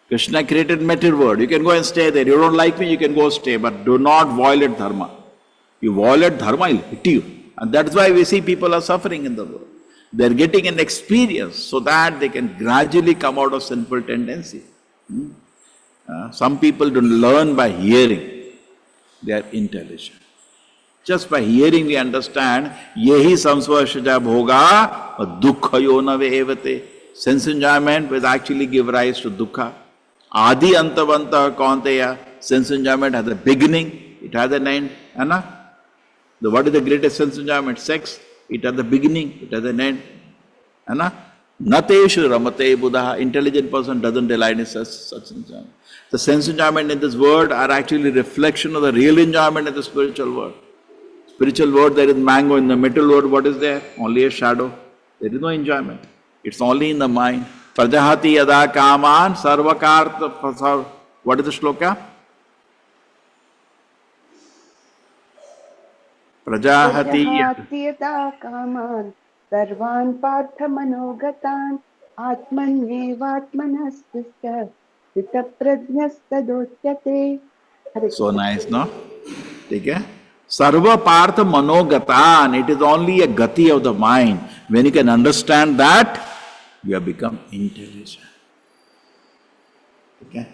Krishna created material world. You can go and stay there. You don't like me, you can go stay, but do not violate Dharma. You violate Dharma, he'll hit you. And that's why we see people are suffering in the world. They're getting an experience so that they can gradually come out of sinful tendency. Some people don't learn by hearing. They are intelligent. Just by hearing we understand, yehi samsvarshaja bhoga dukkhayona evate. Sense enjoyment will actually give rise to dukkha. Adi antavanta kaunteya. Sense enjoyment has a beginning, it has an end. Anna? What is the greatest sense enjoyment? Sex. It has a beginning, it has an end. Anna? Nateshu ramate buddha. Intelligent person doesn't delight in such enjoyment. The sense enjoyment in this world are actually reflection of the real enjoyment in the spiritual world. Spiritual world, there is mango. In the material world, what is there? Only a shadow. There is no enjoyment. It's only in the mind. Prajahati yada kaman sarvakarta. What is the shloka? Prajahati yada kaman sarvan partha manogatan atmanyevatmanastusya sita prajnastadotyate. So nice, no? Okay? Sarva partha manogatan. It is only a gati of the mind. When you can understand that, you have become intelligent. Okay?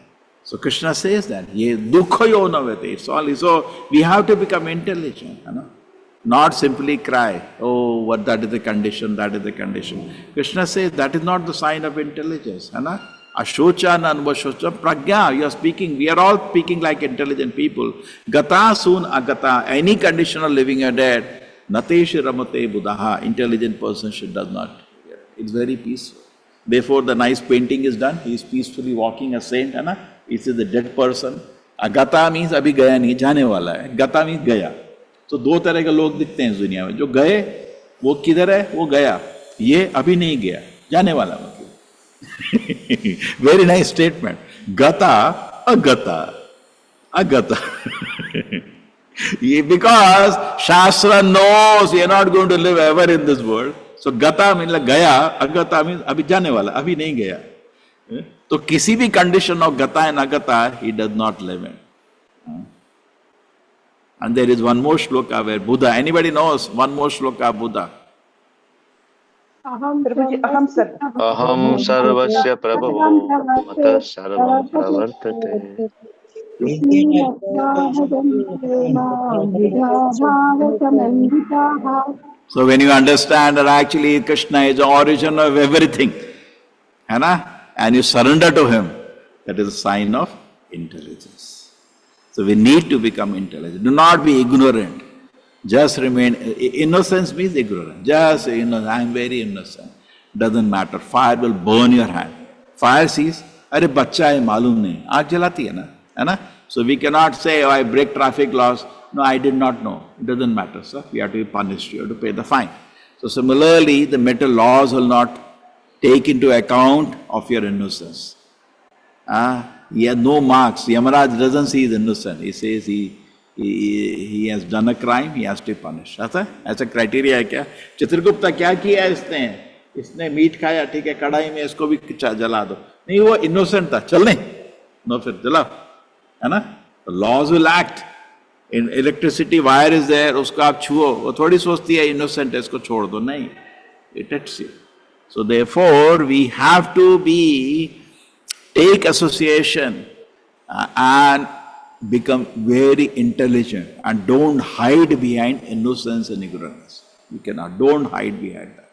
So Krishna says that. Ye dukkhayo navate. It's only so we have to become intelligent. You know? Not simply cry, oh, what that is the condition, that is the condition. Krishna says that is not the sign of intelligence. You know? Ashocha nanvashocha pragya, you are speaking, we are all speaking like intelligent people. Gata soon agata, any condition of living or dead, natesh ramate buddha, intelligent person does not. It's very peaceful. Before the nice painting is done, he is peacefully walking a saint, है ना? It is the dead person. Agata means अभी गया नहीं, जाने वाला है. Gata means गया. तो दो तरह के लोग दिखते हैं इस दुनिया में. जो गए, वो किधर है? वो गया. ये अभी नहीं गया, जाने वाला मतलब. Very nice statement. Gata, agata, agata. Because Shastra knows we are not going to live ever in this world. So gata means like gaya, agata means abhi jane wala, abhi nahi gaya. So kisi bhi condition of gata and agata he does not live in. And there is one more shloka where Buddha, anybody knows one more shloka Buddha? Aham sarvasya prabhavo mata sarvam pravartate. So when you understand that actually Krishna is the origin of everything, and you surrender to him, that is a sign of intelligence. So we need to become intelligent. Do not be ignorant. Just remain. Innocence means ignorance. Just innocent. I am very innocent. Doesn't matter. Fire will burn your hand. Fire sees, अरे बच्चा है मालूम नहीं. आग जलाती है ना, So we cannot say, oh, I break traffic laws. No, I did not know. It doesn't matter, sir. We have to be punished. You have to pay the fine. So similarly, the mental laws will not take into account of your innocence. He has no marks. Yamaraj doesn't see he's innocent. He says he has done a crime, he has to be punished. ऐसा criteria है क्या? चित्रगुप्ता क्या किया इसने? इसने meet खाया, ठीक है, कढ़ाई में इसको भी जला दो. नहीं, वो innocent था, चल नहीं. No, फिर जलाओ, है ना? The laws will act. In electricity wire is there, उसको आप छुओ, वो थोड़ी सोचती है innocent है, इसको छोड़ दो. नहीं, it hits you. So therefore, we have to take association and become very intelligent and don't hide behind innocence and ignorance. You cannot. Don't hide behind that.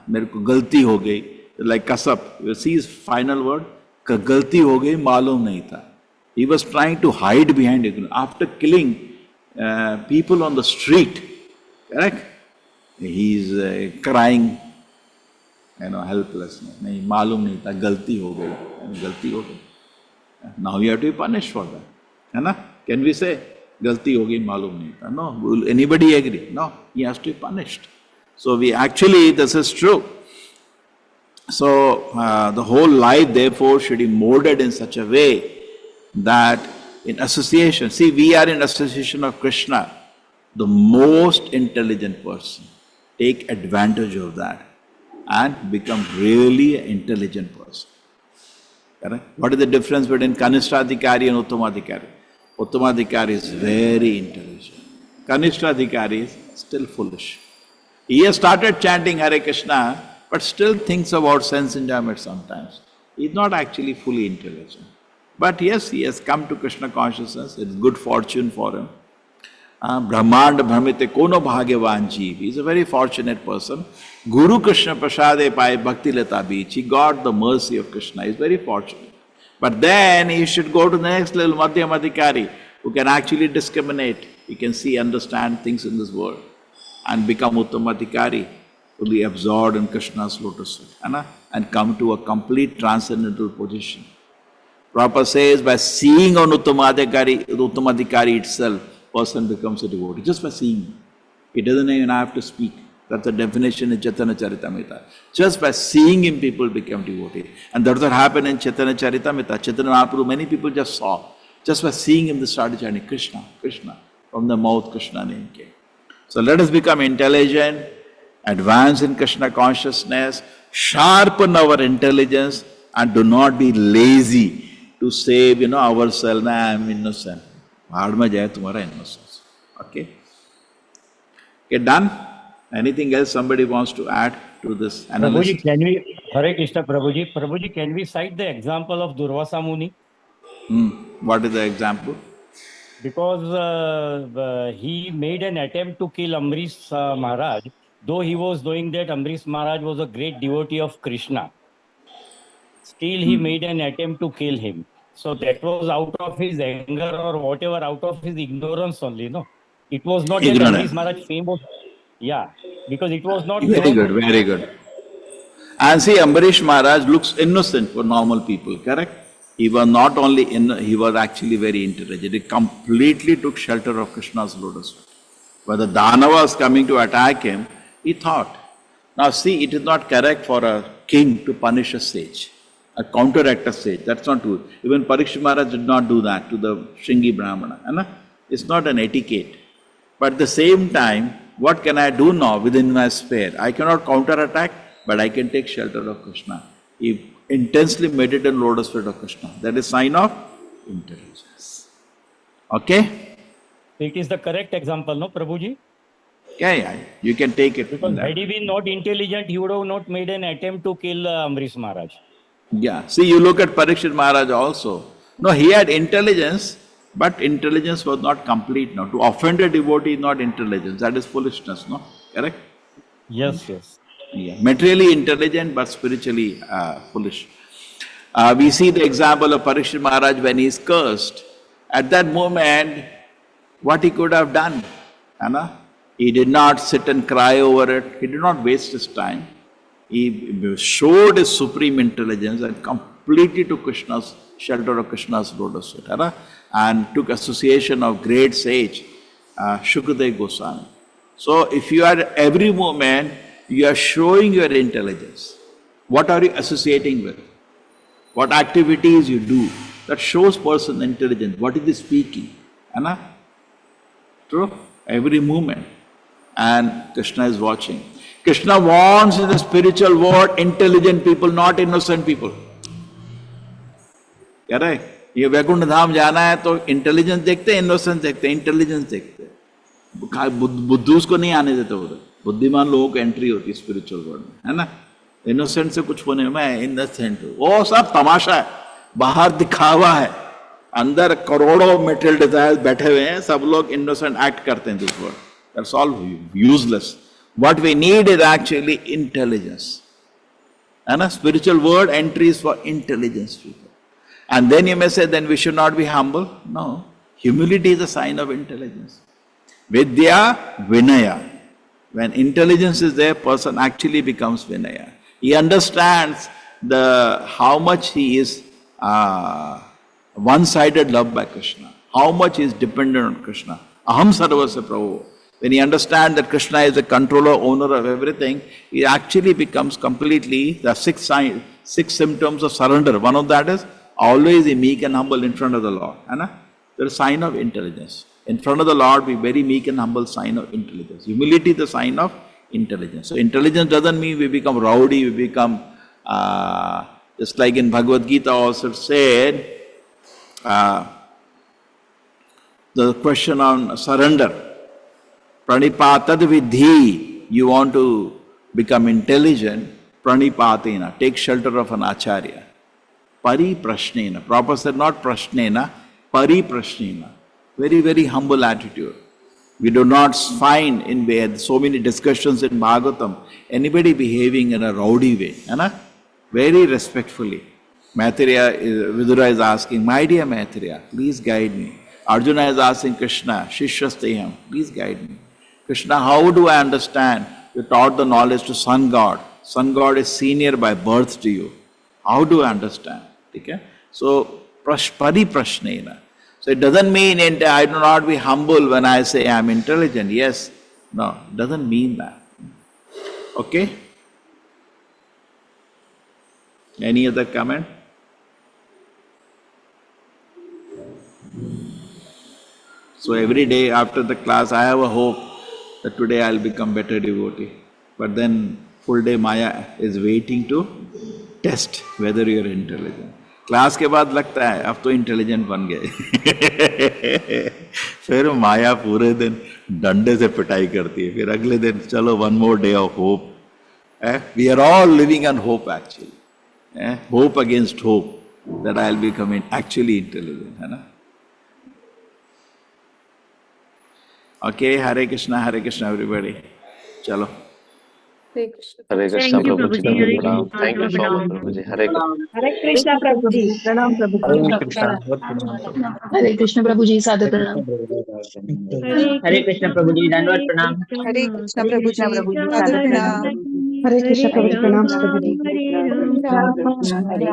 मेरे को गलती हो गई. Like Kasab, you see his final word? गलती हो गई, मालूम नहीं था. He was trying to hide behind ignorance. After killing people on the street, correct? He is crying, helplessness. नहीं, मालूम नहीं था, गलती हो गई, गलती हो गई. Now you have to be punished for that. है ना? Can we say, गलती हो गई, मालूम नहीं था? No. Will anybody agree? No. He has to be punished. So this is true. So the whole life therefore should be molded in such a way that in association, see, we are in association of Krishna, the most intelligent person. Take advantage of that and become really an intelligent person. Correct? What is the difference between Kanishtadhikari and Uttamadhikari? Uttamadhikari is very intelligent. Kanishtadhikari is still foolish. He has started chanting Hare Krishna, but still thinks about sense enjoyment sometimes. He is not actually fully intelligent. But yes, he has come to Krishna consciousness. It is good fortune for him. Brahmand Brahmite Kono Bhagyavan Jeev. He is a very fortunate person. Guru Krishna Prasade Pai Bhakti Lata Beach. He got the mercy of Krishna. He is very fortunate. But then he should go to the next level, Madhyamadhikari, who can actually discriminate. He can see, understand things in this world and become Uttamadhikari, fully absorbed in Krishna's lotus feet, and come to a complete transcendental position. Prabhupada says by seeing on Uttamadhikari itself, person becomes a devotee, just by seeing him. He doesn't even have to speak. That's the definition in Chaitanya Charitamrita. Just by seeing him, people become devotees. And that's what happened in Chaitanya Charitamrita. Chaitanya Mahaprabhu, many people just saw. Just by seeing him, they started chanting Krishna, Krishna. From the mouth, Krishna name came. So let us become intelligent, advance in Krishna consciousness, sharpen our intelligence, and do not be lazy to save, ourselves. I am innocent. Bhad mein jaye tumhara innocence. Okay? Okay, done? Anything else somebody wants to add to this analysis? Prabhuji, can we, Hare Krishna Prabhuji, Prabhuji, can we cite the example of Durvasa Muni? What is the example? Because he made an attempt to kill Amrish Maharaj, though he was knowing that Amrish Maharaj was a great devotee of Krishna. Still he made an attempt to kill him. So that was out of his anger or whatever, out of his ignorance only, no? It was not that Amrish Maharaj fame was, because it was not... Very good, very good. And see, Ambarish Maharaj looks innocent for normal people, correct? He was not only, he was actually very intelligent. He completely took shelter of Krishna's lotus feet. When the Danava was coming to attack him, he thought. Now see, it is not correct for a king to punish a sage, a counteract a sage. That's not good. Even Parikshit Maharaj did not do that to the Shringi Brahmana. It's not an etiquette. But at the same time, what can I do now within my sphere? I cannot counterattack, but I can take shelter of Krishna. He intensely meditated in lotus feet of Krishna. That is sign of intelligence. Okay? It is the correct example, no, Prabhuji? Yeah, you can take it. Because had he been not intelligent, he would have not made an attempt to kill Amrish Maharaj. Yeah, see, you look at Parikshit Maharaj also. No, he had intelligence, but intelligence was not complete. No, to offend a devotee is not intelligence. That is foolishness, no? Correct? Yes, yes. Yeah, materially intelligent, but spiritually foolish. We see the example of Parikshit Maharaj when he is cursed. At that moment, what he could have done? He did not sit and cry over it. He did not waste his time. He showed his supreme intelligence and completely to Krishna's shelter of Krishna's lotus feet, right? And took association of great sage, Shukadev Goswami. So if you are every moment, you are showing your intelligence. What are you associating with? What activities you do? That shows person intelligence. What is he speaking? Anna? True? Every moment. And Krishna is watching. Krishna wants in the spiritual world intelligent people, not innocent people. कह रहे ये वैकुंठ धाम जाना है तो intelligence देखते हैं, innocence देखते हैं, इंटेलिजेंस देखते हैं. बुद्धूस को नहीं आने देते उधर. बुद्धिमान लोगों को एंट्री होती है स्पिरिचुअल वर्ल्ड में, है ना. इनोसेंट से कुछ होने में, मैं इनोसेंट हूँ, वो सब तमाशा है, बाहर दिखावा है, अंदर करोड़ों मेटेरियल डिजायर्स बैठे हुए हैं, सब लोग इनोसेंट एक्ट करते हैं this world. That's all useless. What we need is actually intelligence. And a spiritual word entry is for intelligence people. And then you may say, then we should not be humble. No. Humility is a sign of intelligence. Vidya, Vinaya. When intelligence is there, person actually becomes Vinaya. He understands how much he is one-sided loved by Krishna. How much he is dependent on Krishna. Aham sarvasya prabhu. When he understands that Krishna is the controller, owner of everything, he actually becomes completely the six symptoms of surrender. One of that is always be meek and humble in front of the Lord. There is a sign of intelligence. In front of the Lord, be very meek and humble, sign of intelligence. Humility is the sign of intelligence. So intelligence doesn't mean we become rowdy, we become, just like in Bhagavad Gita also said, the question on surrender. Pranipatad vidhi, you want to become intelligent, pranipatina, take shelter of an acharya. Pari prashnena, Prabhupada said not prashnena, pari prashnena. Very, very humble attitude. We do not find in where so many discussions in Bhagavatam, anybody behaving in a rowdy way, very respectfully. Vidura is asking, my dear Maitreya, please guide me. Arjuna is asking Krishna, Shishyasteham, please guide me. Krishna, how do I understand? You taught the knowledge to Sun God. Sun God is senior by birth to you. How do I understand? Okay? So, pari prashnena. So it doesn't mean I do not be humble when I say I am intelligent. Yes. No, it doesn't mean that. Okay? Any other comment? So every day after the class, I have a hope that today I'll become better devotee. But then full day Maya is waiting to test whether you are intelligent. Class के बाद लगता है अब तो intelligent बन गए फिर माया पूरे दिन डंडे से पिटाई करती है, फिर अगले दिन चलो one more day of hope. We are all living on hope actually, hope against hope that I will become actually intelligent, है ना. Okay, Hare Krishna everybody. चलो हरे कृष्णा प्रभु जी, प्रणाम. Thank you so much Prabhu ji. Hare Krishna Prabhu ji, प्रणाम प्रभु जी. हरे कृष्ण प्रभु जी, सादर प्रणाम. हरे कृष्ण प्रभु जी, दंडवत प्रणाम. हरे कृष्ण प्रभु जी, सादर प्रणाम. हरे कृष्ण प्रभु जी, प्रणाम प्रभु जी. राम राम हरे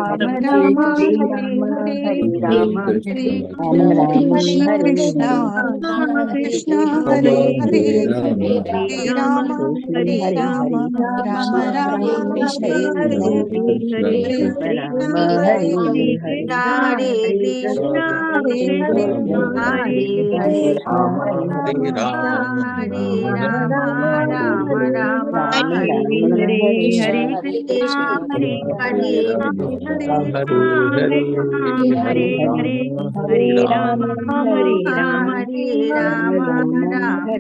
हरे कृष्ण कृष्ण हरे हरे राम हरे राम राम राम हरे हरे हरे कृष्ण हरे हरे हरे राम राम हरे कृष्ण हरे हरे हरे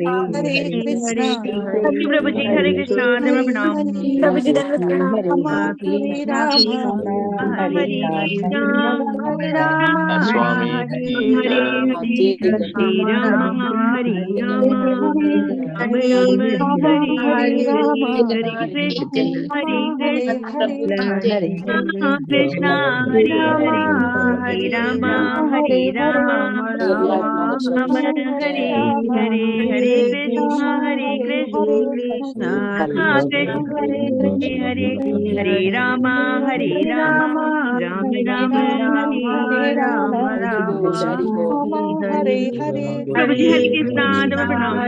राम हरे कृष्ण. प्रभु जी, हरे कृष्णा, प्रणाम. प्रभु जी दंडवत प्रणाम. हरे राम हरे राम स्वामी हरे राम, हरे राम, हरे राम राम, राम हरे हरे हरे, राम हरे कृष्ण, हरे Krishna, Krishna Rama Hare Rama Hare Rama Rama Rama Hare Hare Hare Krishna Krishna Krishna Hare Hare Rama Hare Rama Rama Rama Hare Rama Prabhuji Hare Krishna, Dhamma Pranam.